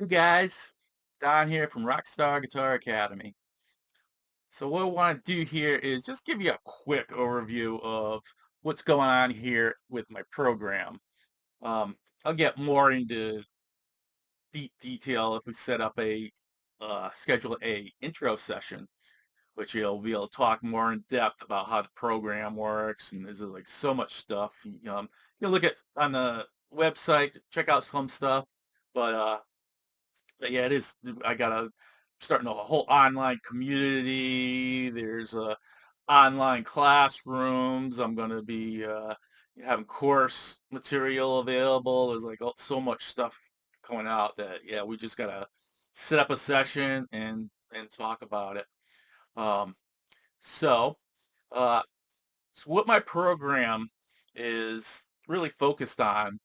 Hey guys, Don here from RockStar Guitar Academy. So what I want to do here is just give you a quick overview of what's going on here with my program. I'll get more into deep detail if we set up schedule a intro session, which you'll be able to talk more in depth about how the program works, and there's like so much stuff. You'll look at on the website, check out some stuff, but but yeah, it is. I gotta starting a whole online community. There's online classrooms. I'm gonna be having course material available. There's like so much stuff coming out that yeah, we just gotta set up a session and talk about it. Um, so, uh, so what my program is really focused on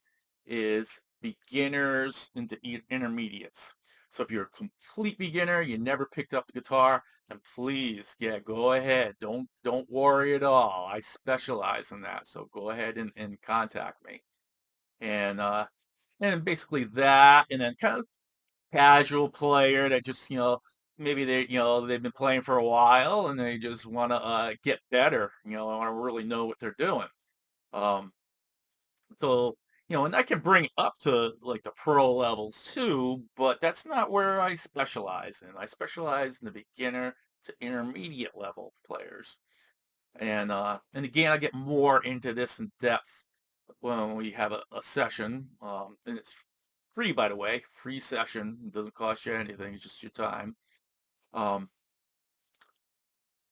is beginners into intermediates. So if you're a complete beginner, you never picked up the guitar, then please, yeah, go ahead. Don't worry at all. I specialize in that. So go ahead and contact me. And basically that, and then kind of casual player that just, maybe they've been playing for a while and they just want to get better, want to really know what they're doing. Um, so, and I can bring it up to like the pro levels too, but that's not where I specialize in. I specialize in the beginner to intermediate level players. And again, I get more into this in depth when we have a session. And it's free, by the way, free session. It doesn't cost you anything, it's just your time. Um,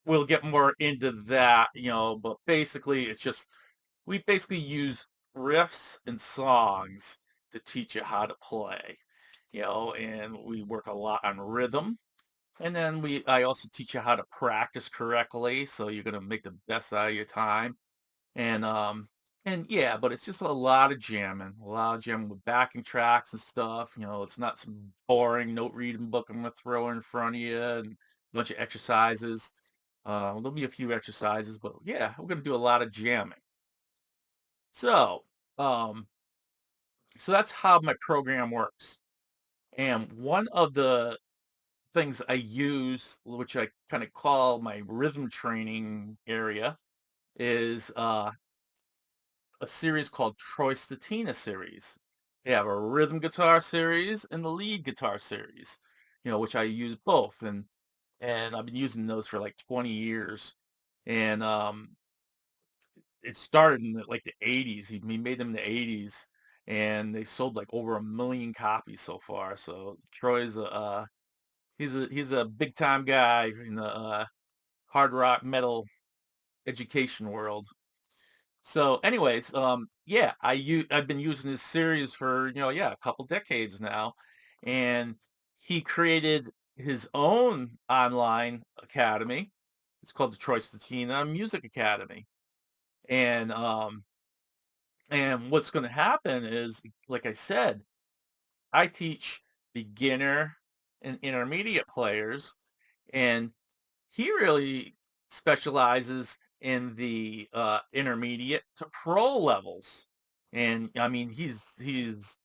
we'll get more into that, but basically it's just we basically use riffs and songs to teach you how to play, and we work a lot on rhythm. And then I also teach you how to practice correctly, so you're gonna make the best out of your time. And and yeah, but it's just a lot of jamming with backing tracks and stuff. It's not some boring note reading book I'm gonna throw in front of you and a bunch of exercises. There'll be a few exercises, but yeah, we're gonna do a lot of jamming. So, um, so that's how my program works. And one of the things I use, which I kind of call my rhythm training area, is a series called Troy Stetina series. They have a rhythm guitar series and the lead guitar series, which I use both, and I've been using those for like 20 years. And it started in like the 80s. He made them in the 80s, and they sold like over 1 million copies so far. So Troy's he's a big time guy in the hard rock metal education world. So, anyways, yeah, I've been using this series for yeah, a couple decades now, and he created his own online academy. It's called the Troy Stetina Music Academy, and what's going to happen is, like I said, I teach beginner and intermediate players, and he really specializes in the intermediate to pro levels. And I mean, he's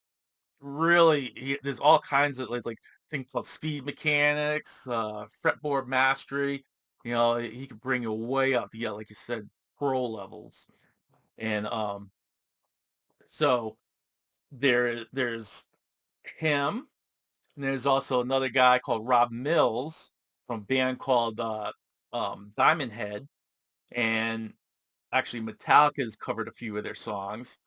really there's all kinds of like things called speed mechanics, fretboard mastery. He could bring you way up to yeah, like you said, pro levels. And so there's him. And there's also another guy called Rob Mills from a band called Diamond Head, and actually Metallica's covered a few of their songs.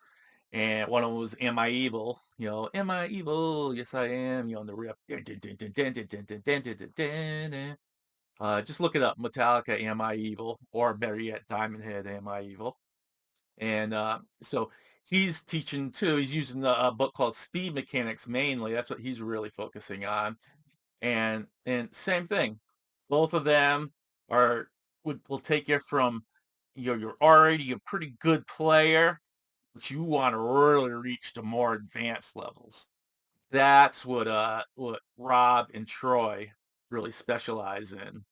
And one of them was "Am I Evil?" "Am I evil? Yes, I am." On the riff. Just look it up, Metallica, "Am I Evil?" or better yet, Diamond Head, "Am I Evil?" And so he's teaching too. He's using a book called Speed Mechanics mainly. That's what he's really focusing on. And same thing. Both of them are will take you from you're already a pretty good player, but you want to really reach to more advanced levels. That's what Rob and Troy really specialize in.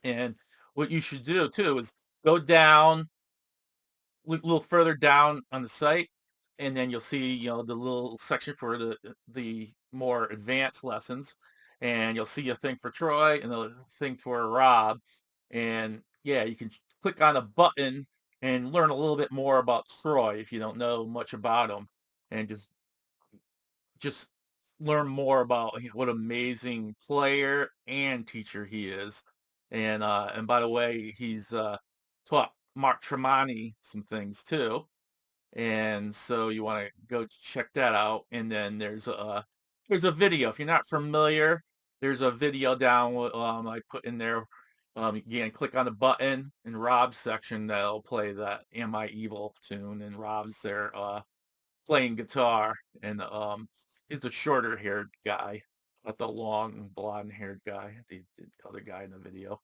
And what you should do too is go down a little further down on the site, and then you'll see the little section for the more advanced lessons, and you'll see a thing for Troy and a thing for Rob. And yeah, you can click on a button and learn a little bit more about Troy if you don't know much about him, and just learn more about what amazing player and teacher he is. And by the way, he's taught Mark Tremonti some things too. And so you want to go check that out. And then there's a video. If you're not familiar, there's a video down I put in there. Again, click on the button in Rob's section that'll play that Am I Evil tune, and Rob's there playing guitar, and he's a shorter haired guy, not the long blonde haired guy, the other guy in the video.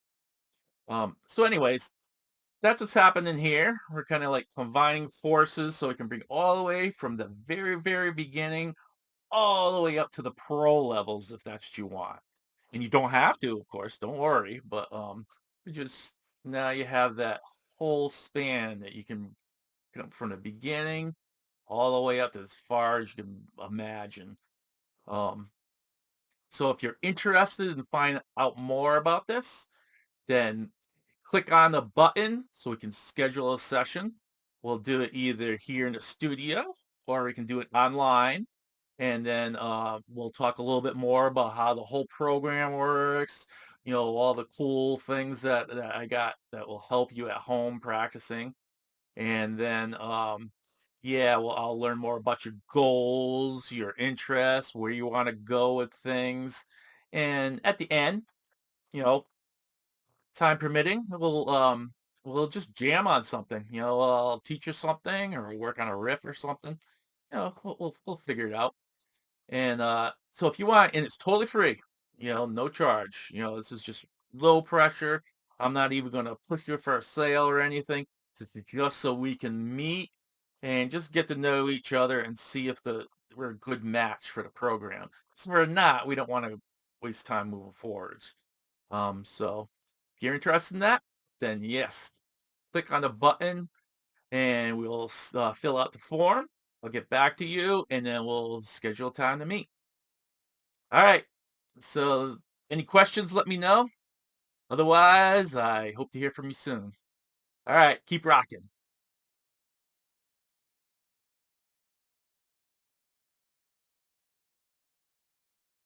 So anyways, that's what's happening here. We're kind of like combining forces so we can bring all the way from the very, very beginning all the way up to the pro levels if that's what you want. And you don't have to, of course, don't worry, but you just now you have that whole span that you can come from the beginning all the way up to as far as you can imagine. Um, so if you're interested in finding out more about this, then click on the button so we can schedule a session. We'll do it either here in the studio or we can do it online. And then we'll talk a little bit more about how the whole program works, all the cool things that I got that will help you at home practicing. And then, yeah, well, I'll learn more about your goals, your interests, where you want to go with things. And at the end, you know, time permitting, we'll just jam on something. I'll teach you something or work on a riff or something. We'll figure it out. And so if you want, and it's totally free, no charge. This is just low pressure. I'm not even going to push you for a sale or anything. Just so we can meet and just get to know each other and see if we're a good match for the program. If we're not, we don't want to waste time moving forwards. So if you're interested in that, then yes, click on the button and we'll fill out the form. I'll get back to you and then we'll schedule time to meet. All right. So any questions, let me know. Otherwise, I hope to hear from you soon. All right. Keep rocking.